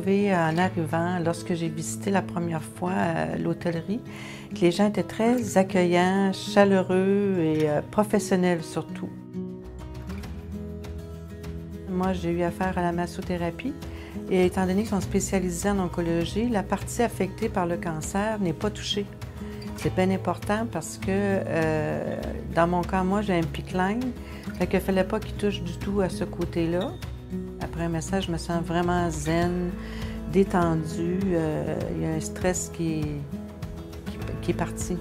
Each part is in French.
trouvé en arrivant, lorsque j'ai visité la première fois l'hôtellerie, que les gens étaient très accueillants, chaleureux et professionnels surtout. Moi, j'ai eu affaire à la massothérapie et étant donné qu'ils sont spécialisés en oncologie, la partie affectée par le cancer n'est pas touchée. C'est bien important parce que dans mon cas, moi, j'ai un PICC-line, fait qu'il ne fallait pas qu'il touche du tout à ce côté-là. Après un massage, je me sens vraiment zen, détendue. Il y a un stress qui est parti.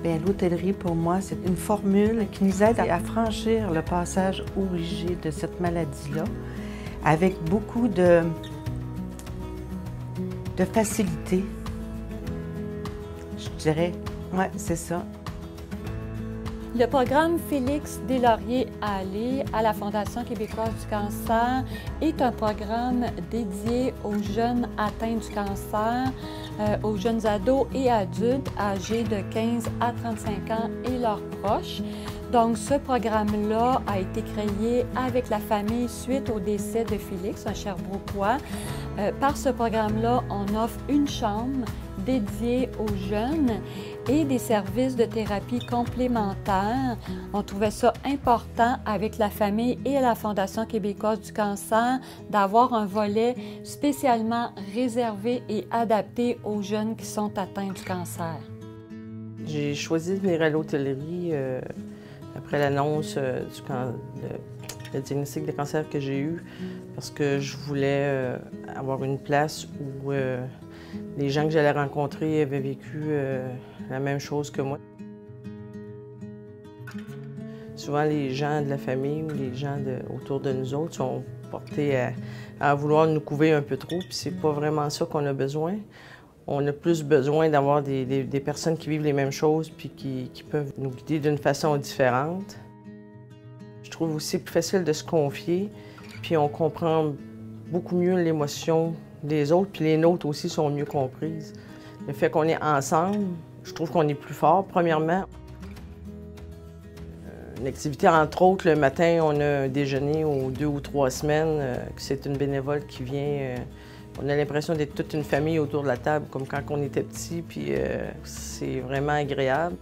L'hôtellerie, pour moi, c'est une formule qui nous aide à franchir le passage obligé de cette maladie-là avec beaucoup de facilité. Je dirais, oui, c'est ça. Le programme Félix Deslauriers-Allé à la Fondation québécoise du cancer est un programme dédié aux jeunes atteints du cancer, aux jeunes ados et adultes âgés de 15 à 35 ans et leurs proches. Donc, ce programme-là a été créé avec la famille suite au décès de Félix, un Sherbrookeois. Par ce programme-là, on offre une chambre dédiée aux jeunes et des services de thérapie complémentaires. On trouvait ça important avec la famille et la Fondation québécoise du cancer d'avoir un volet spécialement réservé et adapté aux jeunes qui sont atteints du cancer. J'ai choisi de venir à l'hôtellerie après l'annonce le diagnostic de cancer que j'ai eu parce que je voulais avoir une place où les gens que j'allais rencontrer avaient vécu la même chose que moi. Souvent, les gens de la famille ou les gens autour de nous autres sont portés à vouloir nous couver un peu trop, puis c'est pas vraiment ça qu'on a besoin. On a plus besoin d'avoir des personnes qui vivent les mêmes choses puis qui peuvent nous guider d'une façon différente. Je trouve aussi plus facile de se confier, puis on comprend beaucoup mieux l'émotion des autres, puis les nôtres aussi sont mieux comprises. Le fait qu'on est ensemble, je trouve qu'on est plus fort, premièrement. Une activité, entre autres, le matin, on a un déjeuner aux 2 ou 3 semaines, c'est une bénévole qui vient. On a l'impression d'être toute une famille autour de la table, comme quand on était petit, puis c'est vraiment agréable.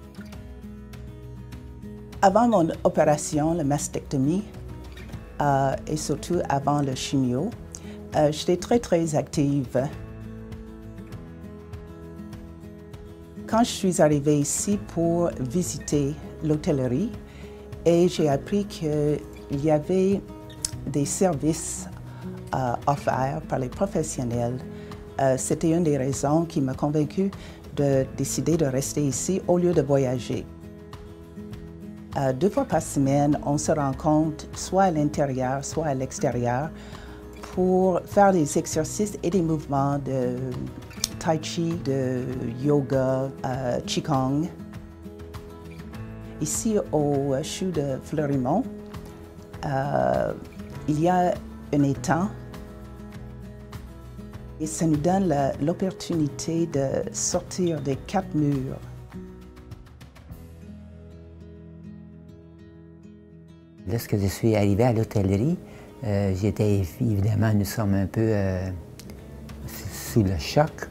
Avant mon opération, la mastectomie, et surtout avant le chimio, j'étais très active. Quand je suis arrivée ici pour visiter l'hôtellerie, et j'ai appris qu'il y avait des services offerts par les professionnels, c'était une des raisons qui m'a convaincue de décider de rester ici au lieu de voyager. 2 fois par semaine, on se rencontre soit à l'intérieur, soit à l'extérieur pour faire des exercices et des mouvements de tai chi, de yoga, qigong. Ici, au CHU de Fleurimont, il y a un étang et ça nous donne l'opportunité de sortir des 4 murs. Lorsque je suis arrivée à l'hôtellerie, j'étais évidemment, nous sommes un peu sous le choc.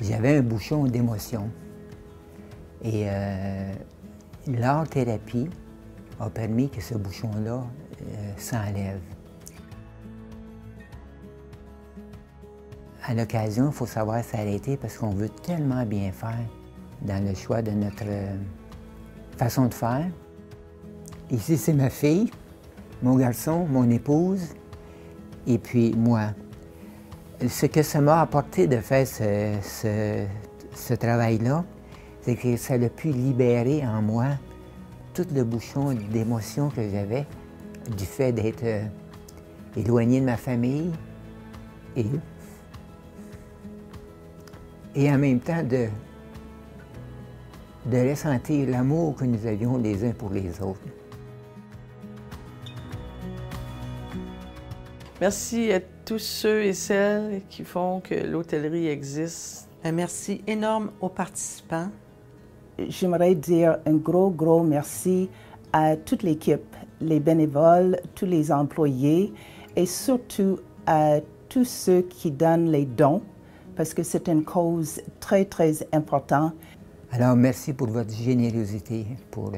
J'avais un bouchon d'émotion et l'art-thérapie a permis que ce bouchon-là s'enlève. À l'occasion, il faut savoir s'arrêter parce qu'on veut tellement bien faire dans le choix de notre façon de faire. Ici, c'est ma fille, mon garçon, mon épouse, et puis moi. Ce que ça m'a apporté de faire ce travail-là, c'est que ça a pu libérer en moi tout le bouchon d'émotions que j'avais du fait d'être éloigné de ma famille et en même temps de ressentir l'amour que nous avions les uns pour les autres. Merci à tous ceux et celles qui font que l'hôtellerie existe. Un merci énorme aux participants. J'aimerais dire un gros merci à toute l'équipe, les bénévoles, tous les employés et surtout à tous ceux qui donnent les dons parce que c'est une cause très, très importante. Alors, merci pour votre générosité pour